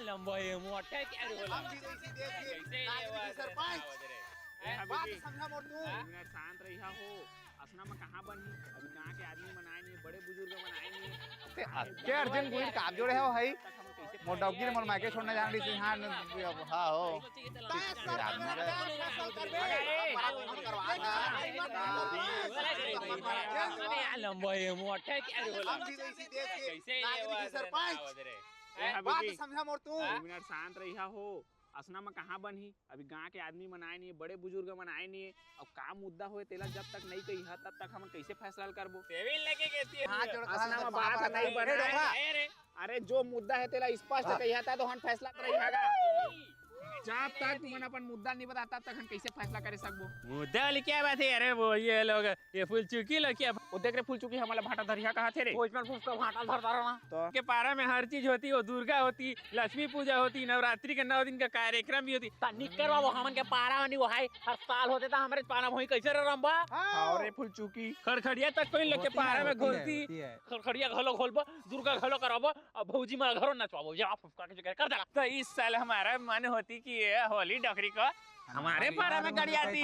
लंबा है मोटा क्या रे बोला समझा मोर तू मिनट शांत रहिया हो असना में कहां बनी अभी गांव के आदमी बनाए नहीं बड़े बुजुर्ग बनाए नहीं ते के अर्जुन कोई काप जोड़े हो भाई मोर डॉगी मोर मायके छोड़ने जान रही थी हां हां हो लंबा है मोटा क्या रे बोला बात समझा मोर तू मिनट शांत रहिया हो असना में कहां बनी अभी गांव के आदमी बनाए नहीं बड़े बुजुर्ग बनाए नहीं अब का मुद्दा होए तेला जब तक नहीं कही तब तक हम कैसे फैसला करबो सेविल लेके कहती है हां जोड़ असना में बात नहीं बने अरे जो मुद्दा है तेला स्पष्ट कहिया था तो हम फैसला करेगा जब तक तुमन अपन मुद्दा नहीं बताता तब हम कैसे फैसला करे सकबो मुद्दा वाली क्या बात है अरे वो ये लोग ये फूल चुकी लोग क्या वो देख रे फूल चुकी हमारा भाटा धरिया कहा थे रे भोजपुर फूल भाटा धरता रहा तो के पारा में हर चीज होती वो दुर्गा होती लक्ष्मी पूजा होती नवरात्रि के 9 दिन का कार्यक्रम भी होती निकर वो हमन के पारा में वो है हर साल होते था हमारे पारा में कैसे रंबा और फूल चुकी खड़खड़िया तक कोई लोग के पारा में घोलती खड़खड़िया घलो खोलबो दुर्गा घलो करबो अब भौजी में घरो नचवाबो जा फुफका के कर दला तो इस साल हमारा मन होती कि होली डोकरी को हमारे पारा में गड़ी आती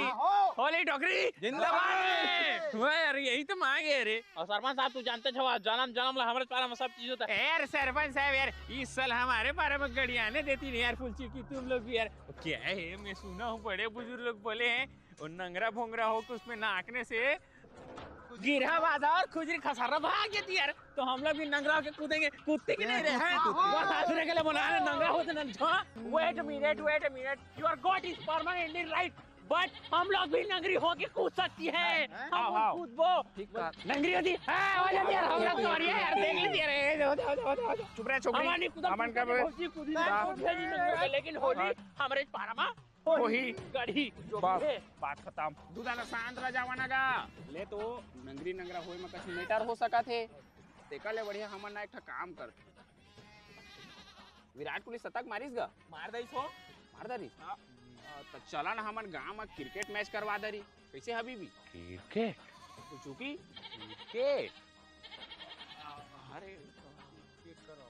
होली डोकरी जिंदाबाद यार यही तो मांगे रे और सरपंच साहब तू जानते छो जन्म जन्म ला हमारे पारा में सब चीज होता है यार सरपंच साहब यार इस साल हमारे पारा में गड़ी आने देती नहीं यार फुलची की तुम लोग भी यार क्या है मैं सुना हूँ बड़े बुजुर्ग लोग बोले हैं और नंगरा भोंगरा हो के उसमें नाकने से गिरहा बाधा और खुजरी खसारा भाग जाती यार तो हम लोग भी नंगरा के कूदेंगे कूदते की नहीं रहे बस आसरे के लिए बना रहे नंगरा होते न wait a minute your god is permanently right but हम लोग भी नंगरी होके कूद सकती है हम कूद वो नंगरी होती है हो जाती है हम लोग सॉरी यार देख लीजिए रे चुप रहे छोकरी हमन का लेकिन होली हमारे पारा में वही गड़ी बात खत्म दूधाना शांत रह जावाना गा ले तो नंगरी नंगरा होय में कछु मेटर हो सका थे तेका ले बढ़िया हमन ना एक काम कर विराट कोहली शतक मारिस गा मार दईस हो मार दरिस तो चला ना हमन गांव में क्रिकेट मैच करवा दरी कैसे हबीबी क्रिकेट चुकी क्रिकेट अरे क्रिकेट करो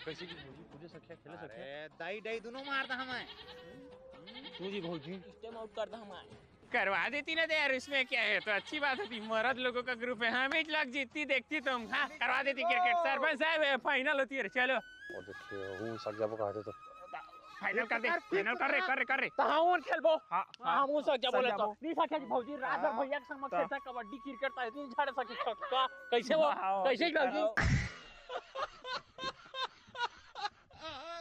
कैसे की भौजी पूजे सखिया खेले सखिया अरे दाई दाई दोनों मारता हमें तू जी भौजी स्टेम आउट करता हमें करवा देती ना यार इसमें क्या है तो अच्छी बात होती मर्द लोगों का ग्रुप है हम एक लाख जीतती देखती तुम हाँ करवा देती क्रिकेट सरपंच साहब फाइनल होती है चलो और देखिए हूं सक जाबो कहते तो फाइनल कर दे फाइनल कर रे तो हम खेलबो हां हम हो सक जा बोले तो नहीं सके भौजी रात भर भैया के संग खेलता कबड्डी क्रिकेट ताई तीन झाड़ सके कैसे वो कैसे भौजी